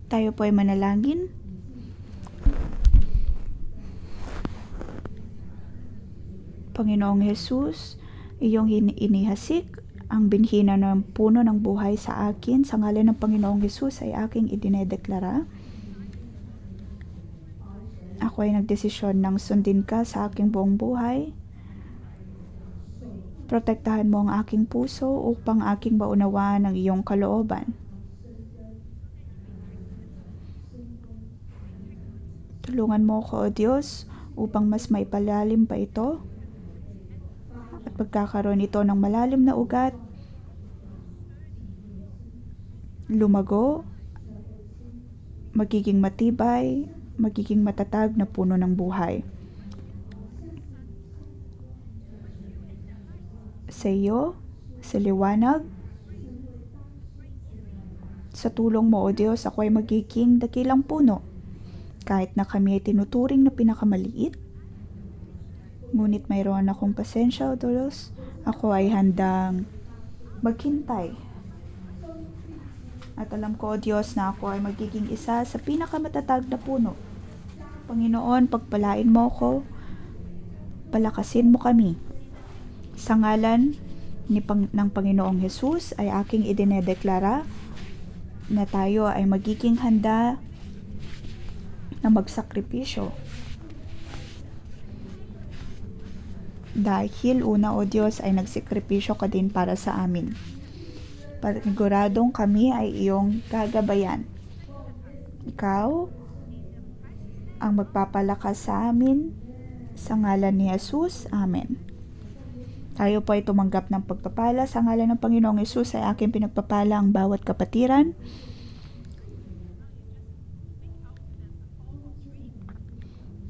Tayo po ay manalangin. Panginoong Jesus, iyong inihasik ang binhina ng puno ng buhay sa akin. Sa ngalan ng Panginoong Jesus ay aking idinedeklara. Ako ay nagdesisyon ng sundin ka sa aking buong buhay. Protektahan mo ang aking puso upang aking maunawaan ang iyong kalooban. Tulungan mo ko, O Diyos, upang mas maipalalim pa ito at pagkakaroon ito ng malalim na ugat, lumago, magiging matibay, magiging matatag na puno ng buhay. Sa iyo, sa liwanag, sa tulong mo, O Diyos, ako ay magiging dakilang puno. Kahit na kami ay tinuturing na pinakamaliit, ngunit mayroon akong pasensya, O Diyos. Ako ay handang maghintay. At alam ko, O Diyos, na ako ay magiging isa sa pinakamatatag na puno. Panginoon, pagpalain mo ko, palakasin mo kami. Sa ngalan ng Panginoong Jesus ay aking idinedeklara na tayo ay magiging handa na magsakripisyo. Dahil una, O Diyos, ay nagsikripisyo ka din para sa amin. Paniguradong kami ay iyong gagabayan. Ikaw ang magpapalakas sa amin. Sa ngalan ni Jesus, Amen. Tayo po ay tumanggap ng pagpapala. Sa ngalan ng Panginoong Jesus ay aking pinagpapala ang bawat kapatiran.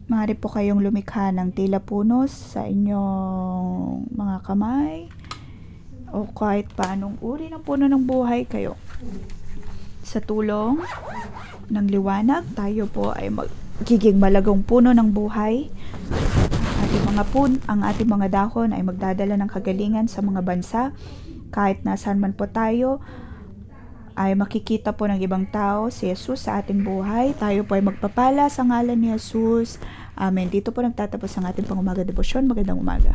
Maaari po kayong lumikha ng tila punos sa inyong mga kamay o kahit paanong uri ng puno ng buhay kayo. Sa tulong ng liwanag, tayo po ay magiging malagong puno ng buhay. Ang ating mga dahon ay magdadala ng kagalingan sa mga bansa. Kahit nasaan man po tayo, ay makikita po ng ibang tao si Jesus sa ating buhay. Tayo po ay magpapala sa ngalan ni Jesus. Amen. Dito po nagtatapos ang ating pangumaga debosyon. Magandang umaga.